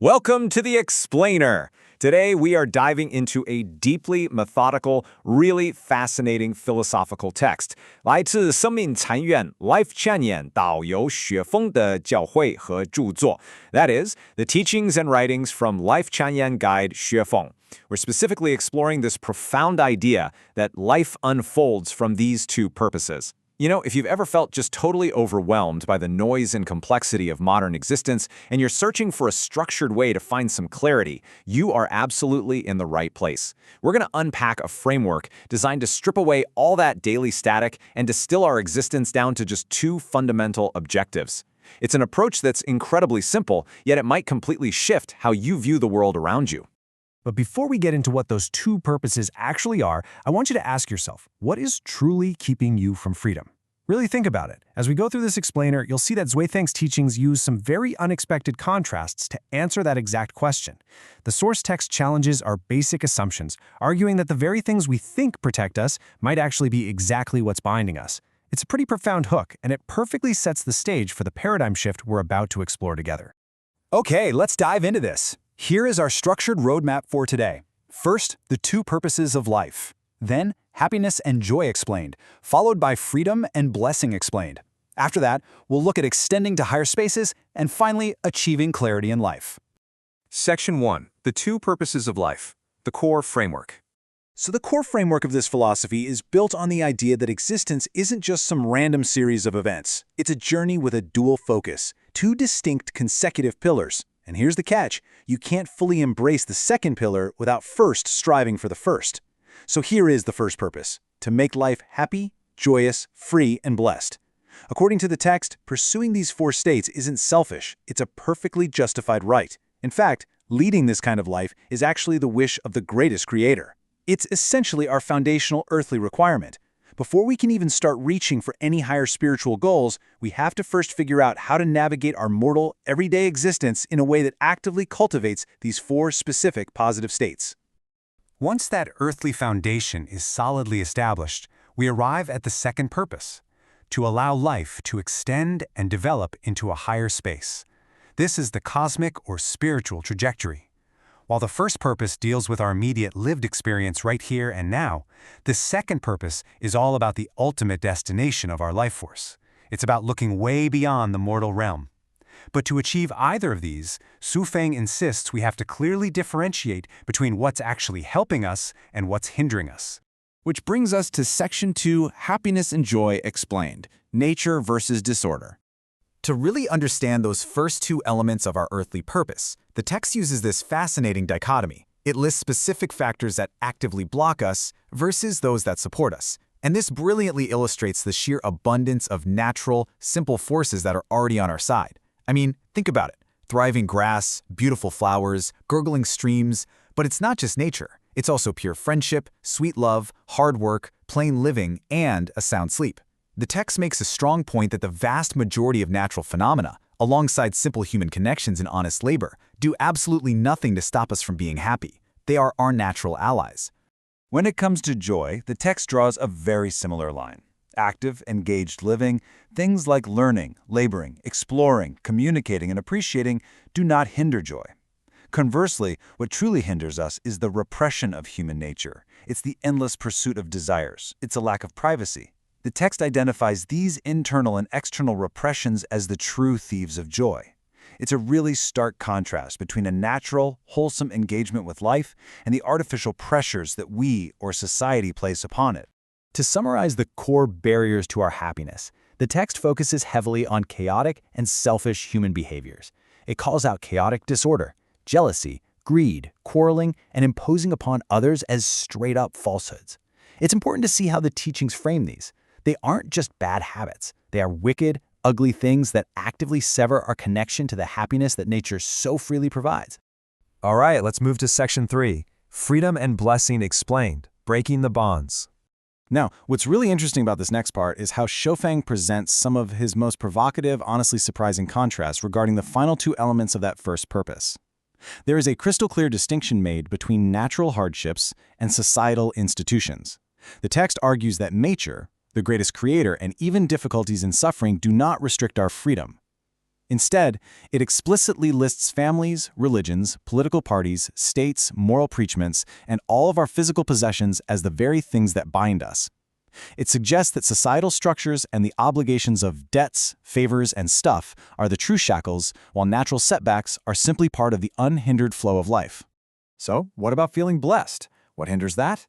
Welcome to The Explainer. Today we are diving into a deeply methodical, really fascinating philosophical text. 来自生命禅院 Life Chanyan 导游雪峰的教诲和著作. That is, the teachings and writings from Life Chanyan guide Xue Feng. We're specifically exploring this profound idea that life unfolds from these two purposes. You know, if you've ever felt just totally overwhelmed by the noise and complexity of modern existence, and you're searching for a structured way to find some clarity, you are absolutely in the right place. We're going to unpack a framework designed to strip away all that daily static and distill our existence down to just two fundamental objectives. It's an approach that's incredibly simple, yet it might completely shift how you view the world around you. But before we get into what those two purposes actually are, I want you to ask yourself, what is truly keeping you from freedom? Really think about it. As we go through this explainer, you'll see that Zweithang's teachings use some very unexpected contrasts to answer that exact question. The source text challenges our basic assumptions, arguing that the very things we think protect us might actually be exactly what's binding us. It's a pretty profound hook, and it perfectly sets the stage for the paradigm shift we're about to explore together. Okay, let's dive into this. Here is our structured roadmap for today. First, the two purposes of life. Then, happiness and joy explained, followed by freedom and blessing explained. After that, we'll look at extending to higher spaces, and finally, achieving clarity in life. Section 1. The two purposes of life. The core framework. So the core framework of this philosophy is built on the idea that existence isn't just some random series of events. It's a journey with a dual focus, two distinct consecutive pillars. And here's the catch, you can't fully embrace the second pillar without first striving for the first. So here is the first purpose, to make life happy, joyous, free, and blessed. According to the text, pursuing these four states isn't selfish, it's a perfectly justified right. In fact, leading this kind of life is actually the wish of the greatest creator. It's essentially our foundational earthly requirement. Before we can even start reaching for any higher spiritual goals, we have to first figure out how to navigate our mortal, everyday existence in a way that actively cultivates these four specific positive states. Once that earthly foundation is solidly established, we arrive at the second purpose, to allow life to extend and develop into a higher space. This is the cosmic or spiritual trajectory. While the first purpose deals with our immediate lived experience right here and now, the second purpose is all about the ultimate destination of our life force. It's about looking way beyond the mortal realm. But to achieve either of these, Zweithang insists we have to clearly differentiate between what's actually helping us and what's hindering us. Which brings us to Section 2, Happiness and Joy Explained, Nature versus Disorder. To really understand those first two elements of our earthly purpose, the text uses this fascinating dichotomy. It lists specific factors that actively block us versus those that support us. And this brilliantly illustrates the sheer abundance of natural, simple forces that are already on our side. I mean, think about it. Thriving grass, beautiful flowers, gurgling streams. But it's not just nature. It's also pure friendship, sweet love, hard work, plain living, and a sound sleep. The text makes a strong point that the vast majority of natural phenomena, alongside simple human connections and honest labor, do absolutely nothing to stop us from being happy. They are our natural allies. When it comes to joy, the text draws a very similar line. Active, engaged living, things like learning, laboring, exploring, communicating, and appreciating do not hinder joy. Conversely, what truly hinders us is the repression of human nature. It's the endless pursuit of desires. It's a lack of privacy. The text identifies these internal and external repressions as the true thieves of joy. It's a really stark contrast between a natural, wholesome engagement with life and the artificial pressures that we or society place upon it. To summarize the core barriers to our happiness, the text focuses heavily on chaotic and selfish human behaviors. It calls out chaotic disorder, jealousy, greed, quarreling, and imposing upon others as straight-up falsehoods. It's important to see how the teachings frame these. They aren't just bad habits. They are wicked, ugly things that actively sever our connection to the happiness that nature so freely provides. All right, let's move to Section 3, Freedom and Blessing Explained, Breaking the Bonds. Now, what's really interesting about this next part is how Zweithang presents some of his most provocative, honestly surprising contrasts regarding the final two elements of that first purpose. There is a crystal clear distinction made between natural hardships and societal institutions. The text argues that nature, the greatest creator, and even difficulties and suffering do not restrict our freedom. Instead, it explicitly lists families, religions, political parties, states, moral preachments, and all of our physical possessions as the very things that bind us. It suggests that societal structures and the obligations of debts, favors, and stuff are the true shackles, while natural setbacks are simply part of the unhindered flow of life. So, what about feeling blessed? What hinders that?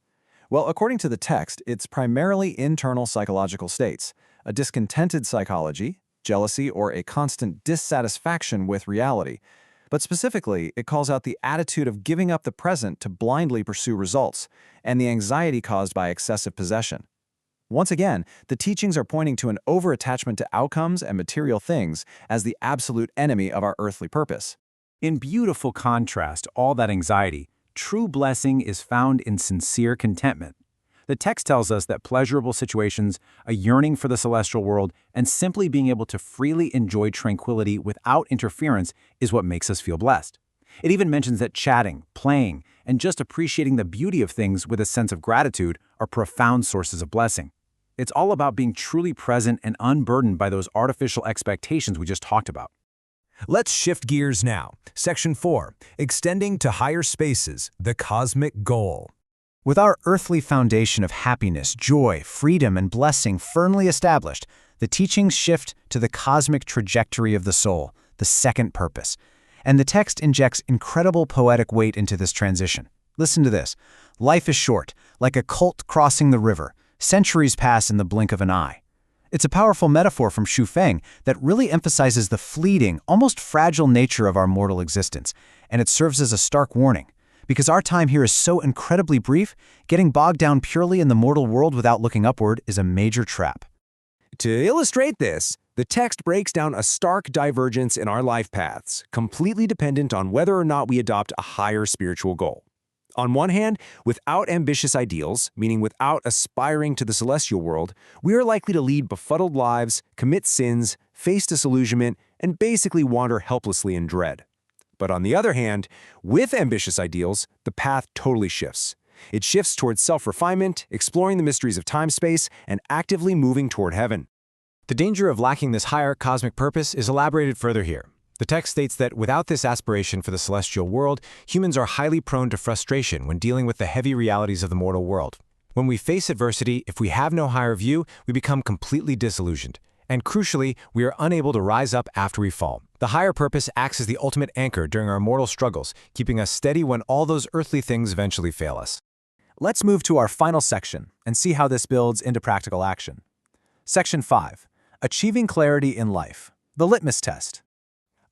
Well, according to the text, it's primarily internal psychological states, a discontented psychology, jealousy, or a constant dissatisfaction with reality. But specifically, it calls out the attitude of giving up the present to blindly pursue results, and the anxiety caused by excessive possession. Once again, the teachings are pointing to an over-attachment to outcomes and material things as the absolute enemy of our earthly purpose. In beautiful contrast to all that anxiety, true blessing is found in sincere contentment. The text tells us that pleasurable situations, a yearning for the celestial world, and simply being able to freely enjoy tranquility without interference is what makes us feel blessed. It even mentions that chatting, playing, and just appreciating the beauty of things with a sense of gratitude are profound sources of blessing. It's all about being truly present and unburdened by those artificial expectations we just talked about. Let's shift gears now. Section 4, Extending to Higher Spaces, the Cosmic Goal. With our earthly foundation of happiness, joy, freedom, and blessing firmly established, the teachings shift to the cosmic trajectory of the soul, the second purpose. And the text injects incredible poetic weight into this transition. Listen to this. Life is short, like a colt crossing the river. Centuries pass in the blink of an eye. It's a powerful metaphor from Xu Feng that really emphasizes the fleeting, almost fragile nature of our mortal existence, and it serves as a stark warning. Because our time here is so incredibly brief, getting bogged down purely in the mortal world without looking upward is a major trap. To illustrate this, the text breaks down a stark divergence in our life paths, completely dependent on whether or not we adopt a higher spiritual goal. On one hand, without ambitious ideals, meaning without aspiring to the celestial world, we are likely to lead befuddled lives, commit sins, face disillusionment, and basically wander helplessly in dread. But on the other hand, with ambitious ideals, the path totally shifts. It shifts towards self-refinement, exploring the mysteries of time-space, and actively moving toward heaven. The danger of lacking this higher cosmic purpose is elaborated further here. The text states that without this aspiration for the celestial world, humans are highly prone to frustration when dealing with the heavy realities of the mortal world. When we face adversity, if we have no higher view, we become completely disillusioned. And crucially, we are unable to rise up after we fall. The higher purpose acts as the ultimate anchor during our mortal struggles, keeping us steady when all those earthly things eventually fail us. Let's move to our final section and see how this builds into practical action. Section 5. Achieving Clarity in Life. The Litmus Test.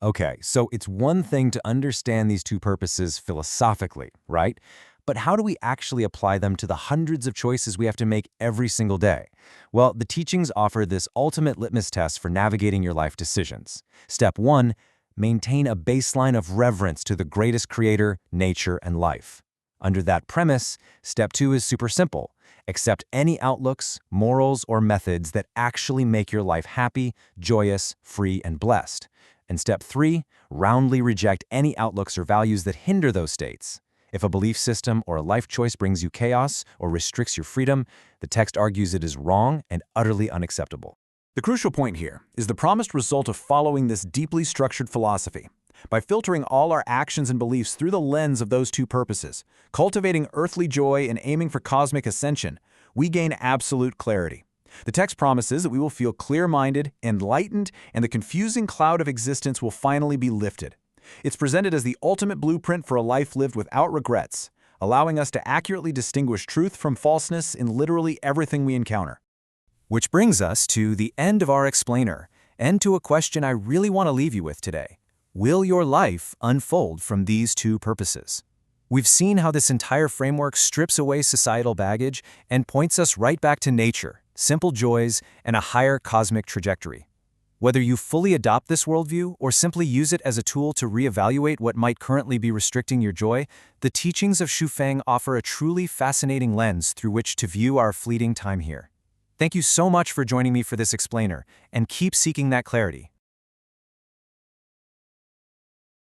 Okay, so it's one thing to understand these two purposes philosophically, right? But how do we actually apply them to the hundreds of choices we have to make every single day? Well, the teachings offer this ultimate litmus test for navigating your life decisions. Step 1, maintain a baseline of reverence to the greatest creator, nature, and life. Under that premise, step 2 is super simple. Accept any outlooks, morals, or methods that actually make your life happy, joyous, free, and blessed. And step 3, roundly reject any outlooks or values that hinder those states. If a belief system or a life choice brings you chaos or restricts your freedom, the text argues it is wrong and utterly unacceptable. The crucial point here is the promised result of following this deeply structured philosophy. By filtering all our actions and beliefs through the lens of those two purposes, cultivating earthly joy and aiming for cosmic ascension, we gain absolute clarity. The text promises that we will feel clear-minded, enlightened, and the confusing cloud of existence will finally be lifted. It's presented as the ultimate blueprint for a life lived without regrets, allowing us to accurately distinguish truth from falseness in literally everything we encounter. Which brings us to the end of our explainer, and to a question I really want to leave you with today. Will your life unfold from these two purposes? We've seen how this entire framework strips away societal baggage and points us right back to nature, simple joys, and a higher cosmic trajectory. Whether you fully adopt this worldview or simply use it as a tool to reevaluate what might currently be restricting your joy, the teachings of Xu Feng offer a truly fascinating lens through which to view our fleeting time here. Thank you so much for joining me for this explainer, and keep seeking that clarity.